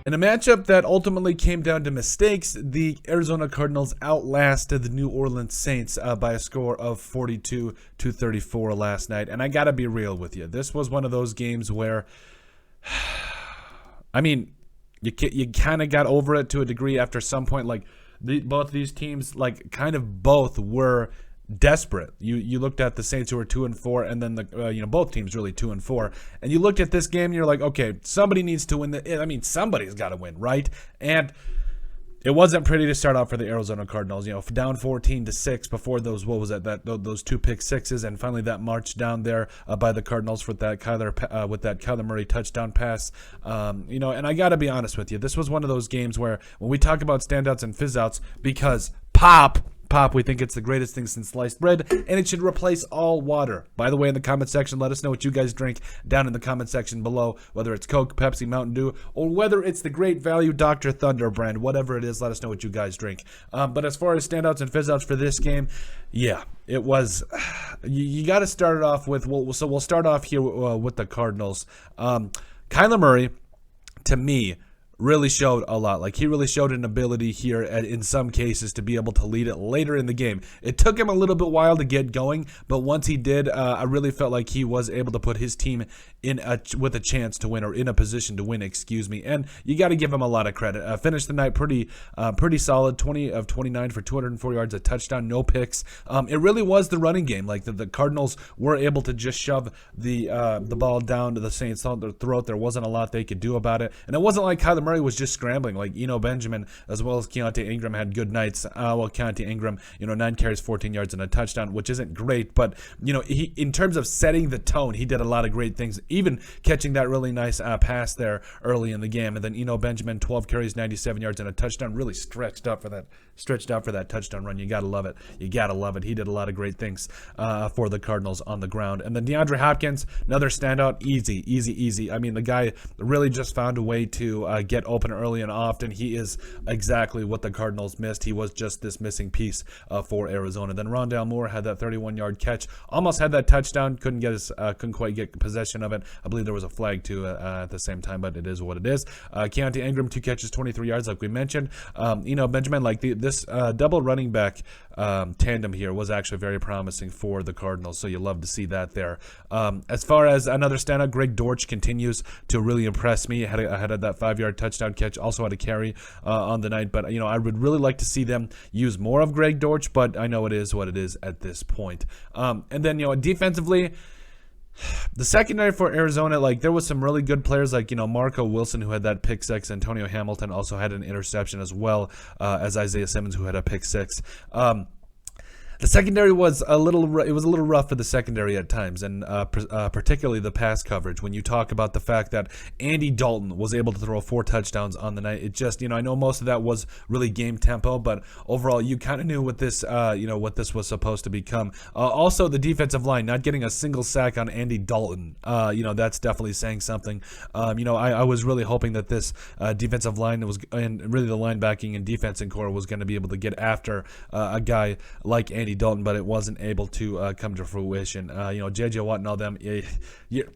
In a matchup that ultimately came down to mistakes, the Arizona Cardinals outlasted the New Orleans Saints by a score of 42-34 last night. And I got to be real with you. This was one of those games where, I mean, you kind of got over it to a degree after some point. Like, both these teams, like, kind of both were desperate. You looked at the Saints, who were 2-4, and then the both teams really 2-4, and you looked at this game and you're like, okay, somebody needs to win. Somebody's got to win, right? And it wasn't pretty to start off for the Arizona Cardinals. Down 14-6 before those those two pick sixes, and finally that march down there by the Cardinals with that Kyler Murray touchdown pass. And I got to be honest with you, this was one of those games where when we talk about standouts and fizzouts, because Pop, we think it's the greatest thing since sliced bread, and it should replace all water. By the way, in the comment section, let us know what you guys drink down in the comment section below, whether it's Coke, Pepsi, Mountain Dew, or whether it's the Great Value Dr. Thunder brand. Whatever it is, let us know what you guys drink. But as far as standouts and fizzouts for this game, yeah, it was. You got to start it off with. We'll start off here with the Cardinals. Kyler Murray, to me, really showed a lot. Like, he really showed an ability here in some cases to be able to lead it later in the game. It took him a little bit while to get going, but once he did, I really felt like he was able to put his team with a chance to win, or in a position to win, excuse me. And you got to give him a lot of credit. Finished the night pretty solid, 20 of 29 for 204 yards, a touchdown, no picks. It really was the running game. Like, the Cardinals were able to just shove the ball down to the Saints' throat. There wasn't a lot they could do about it, and it wasn't like Kyler Murray was just scrambling. Like, Benjamin as well as Keontae Ingram had good nights. Keontae Ingram, 9 carries, 14 yards, and a touchdown, which isn't great, but he, in terms of setting the tone, he did a lot of great things, even catching that really nice pass there early in the game. And then Benjamin, 12 carries, 97 yards, and a touchdown, really stretched out for that touchdown run. You gotta love it. He did a lot of great things for the Cardinals on the ground. And then DeAndre Hopkins, another standout. Easy. I mean, the guy really just found a way to get open early and often. He is exactly what the Cardinals missed. He was just this missing piece for Arizona. Then Rondale Moore had that 31-yard catch, almost had that touchdown, couldn't quite get possession of it. I believe there was a flag too at the same time, but it is what it is. Keontae Ingram, 2 catches, 23 yards, like we mentioned. Benjamin, like this double running back tandem here was actually very promising for the Cardinals, so you love to see that there. As far as another standout, Greg Dortch continues to really impress me. Had that 5-yard touchdown catch, also had a carry on the night, but I would really like to see them use more of Greg Dortch, but I know it is what it is at this point. And then defensively, the secondary for Arizona, like, there was some really good players, like Marco Wilson, who had that pick six. Antonio Hamilton also had an interception, as well as Isaiah Simmons, who had a pick six. The secondary was a little rough for the secondary at times, and particularly the pass coverage. When you talk about the fact that Andy Dalton was able to throw 4 touchdowns on the night, it just, I know most of that was really game tempo, but overall you kind of knew what this was supposed to become. Also, the defensive line not getting a single sack on Andy Dalton, that's definitely saying something. I was really hoping that this defensive line and really the linebacking and defensive core was going to be able to get after a guy like Andy Dalton, but it wasn't able to come to fruition. J.J. Watt and all them.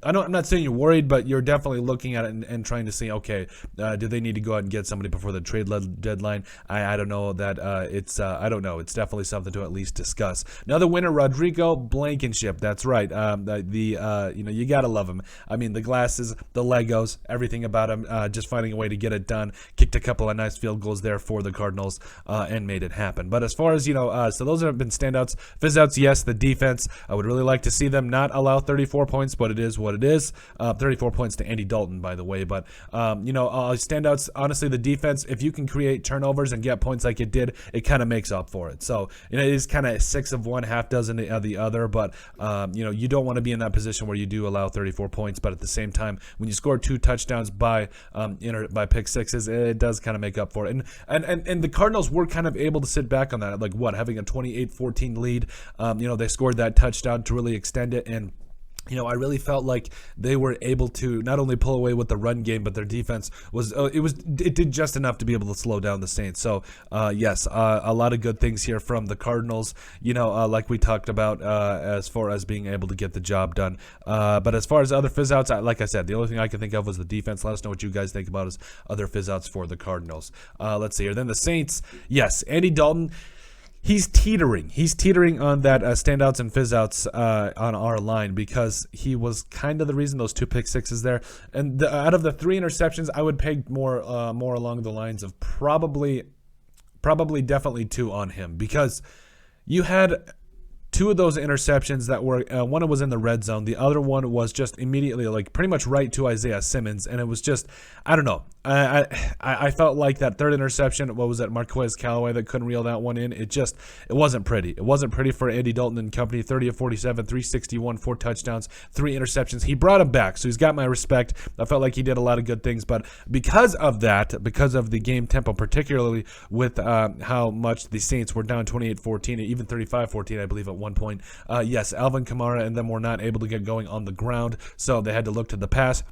I'm not saying you're worried, but you're definitely looking at it and trying to see, okay, do they need to go out and get somebody before the trade deadline? I don't know that I don't know. It's definitely something to at least discuss. Another winner, Rodrigo Blankenship. That's right. You gotta love him. I mean, the glasses, the Legos, everything about him. Just finding a way to get it done. Kicked a couple of nice field goals there for the Cardinals and made it happen. But as far as so those have been standouts. Fizzouts, yes, the defense. I would really like to see them not allow 34 points, but it is what it is. 34 points to Andy Dalton, by the way. But, standouts, honestly, the defense, if you can create turnovers and get points like it did, it kind of makes up for it. So, it is kind of 6 of one, half dozen of the other. But, you don't want to be in that position where you do allow 34 points. But at the same time, when you score 2 touchdowns by pick sixes, it does kind of make up for it. And the Cardinals were kind of able to sit back on that, having a 28-14 lead. They scored that touchdown to really extend it, and I really felt like they were able to not only pull away with the run game, but their defense it did just enough to be able to slow down the Saints. So yes, a lot of good things here from the Cardinals. Like we talked about as far as being able to get the job done. But as far as other fizzouts, like I said, the only thing I can think of was the defense. Let us know what you guys think about as other fizzouts for the Cardinals. Let's see here. Then the Saints, yes, Andy Dalton. He's teetering. He's teetering on that standouts and fizzouts on our line, because he was kind of the reason those 2 pick sixes there. And out of the 3 interceptions, I would peg more along the lines of probably definitely 2 on him, because you had 2 of those interceptions that were one was in the red zone, the other one was just immediately like pretty much right to Isaiah Simmons, and it was just, I don't know. I felt like that 3rd interception, what was that, Marquez Callaway that couldn't reel that one in. It wasn't pretty. It wasn't pretty for Andy Dalton and company. 30 of 47, 361, 4 touchdowns, 3 interceptions. He brought him back, so he's got my respect. I felt like he did a lot of good things, but because of the game tempo, particularly with how much the Saints were down 28-14, even 35-14, I believe, at one point. Yes, Alvin Kamara and them were not able to get going on the ground, so they had to look to the pass.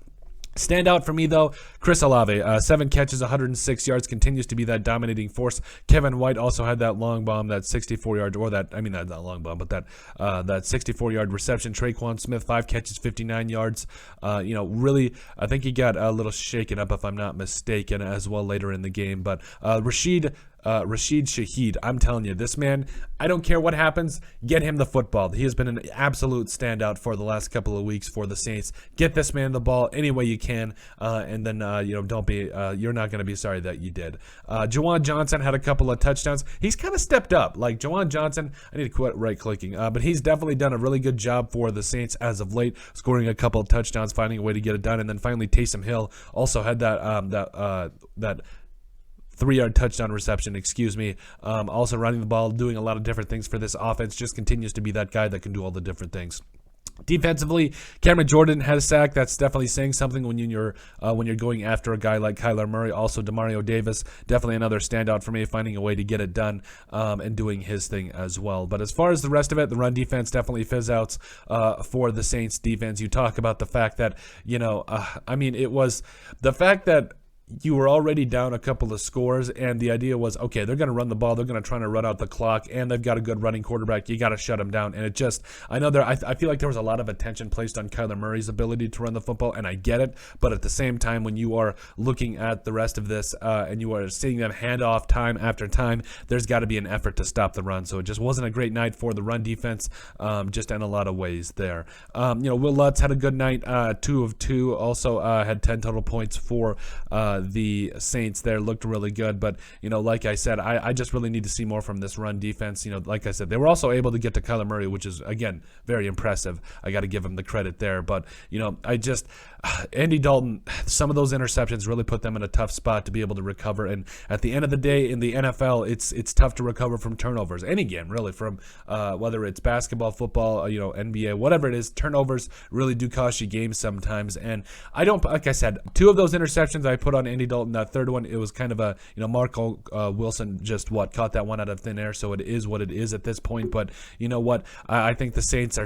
Standout for me, though, Chris Olave, 7 catches, 106 yards, continues to be that dominating force. Kevin White also had that long bomb, that 64-yard, or that, I mean, not long bomb, but that 64-yard reception. Tre'Quan Smith, 5 catches, 59 yards. Really, I think he got a little shaken up, if I'm not mistaken, as well later in the game. But Rashid Shaheed, I'm telling you, this man, I don't care what happens, get him the football. He has been an absolute standout for the last couple of weeks for the Saints. Get this man the ball any way you can, and then don't be you're not going to be sorry that you did. Juwan Johnson had a couple of touchdowns. He's kind of stepped up. Like Juwan Johnson, I need to quit right-clicking, but he's definitely done a really good job for the Saints as of late, scoring a couple of touchdowns, finding a way to get it done, and then finally Taysom Hill also had that 3-yard touchdown reception, also running the ball, doing a lot of different things for this offense. Just continues to be that guy that can do all the different things. Defensively, Cameron Jordan had a sack. That's definitely saying something when you're going after a guy like Kyler Murray. Also, Demario Davis, definitely another standout for me, finding a way to get it done and doing his thing as well. But as far as the rest of it, the run defense definitely fizzouts for the Saints defense. You talk about the fact that, it was the fact that you were already down a couple of scores, and the idea was, okay, they're going to run the ball, they're going to try to run out the clock, and they've got a good running quarterback. You got to shut them down. And it just, I feel like there was a lot of attention placed on Kyler Murray's ability to run the football, and I get it. But at the same time, when you are looking at the rest of this and you are seeing them hand off time after time, there's got to be an effort to stop the run. So it just wasn't a great night for the run defense, just in a lot of ways there. Will Lutz had a good night, 2 of 2, also had 10 total points for the Saints there. Looked really good, but like I said, I just really need to see more from this run defense. Like I said, they were also able to get to Kyler Murray, which is again very impressive. I got to give him the credit there, but Andy Dalton, some of those interceptions really put them in a tough spot to be able to recover. And at the end of the day, in the NFL, it's tough to recover from turnovers. Any game really, from whether it's basketball, football, NBA, whatever it is, turnovers really do cost you games sometimes. And like I said, 2 of those interceptions I put on Andy Dalton. That 3rd one, it was kind of a, Marco Wilson just caught that one out of thin air. So it is what it is at this point. But you know what? I think the Saints they're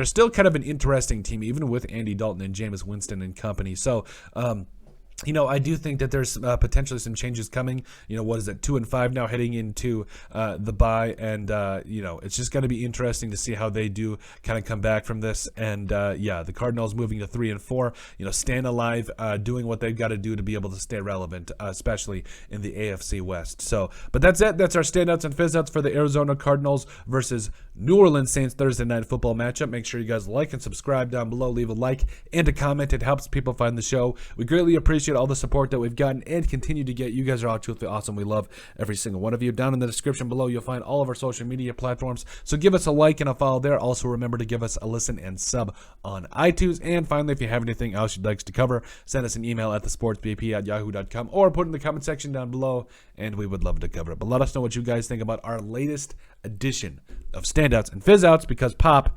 still kind of an interesting team, even with Andy Dalton and Jameis Winston and company. So, I do think that there's potentially some changes coming. What is it, 2-5 now, heading into the bye, and it's just going to be interesting to see how they do kind of come back from this. And the Cardinals moving to 3-4, staying alive, doing what they've got to do to be able to stay relevant, especially in the AFC West. So, but that's it. That's our standouts and fizzouts for the Arizona Cardinals versus New Orleans Saints Thursday night football matchup. Make sure you guys like and subscribe down below. Leave a like and a comment. It helps people find the show. We greatly appreciate all the support that we've gotten and continue to get. You guys are all truly awesome. We love every single one of you. Down in the description below, you'll find all of our social media platforms. So give us a like and a follow there. Also, remember to give us a listen and sub on iTunes. And finally, if you have anything else you'd like us to cover, send us an email at thesportsbp@yahoo.com or put in the comment section down below, and we would love to cover it. But let us know what you guys think about our latest edition of Standouts and Fizzouts, because Pop,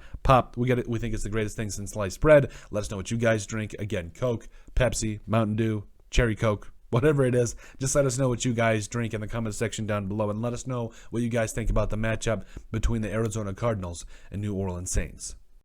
we think it's the greatest thing since sliced bread. Let us know what you guys drink. Again, Coke, Pepsi, Mountain Dew, Cherry Coke, whatever it is. Just let us know what you guys drink in the comment section down below, and let us know what you guys think about the matchup between the Arizona Cardinals and New Orleans Saints.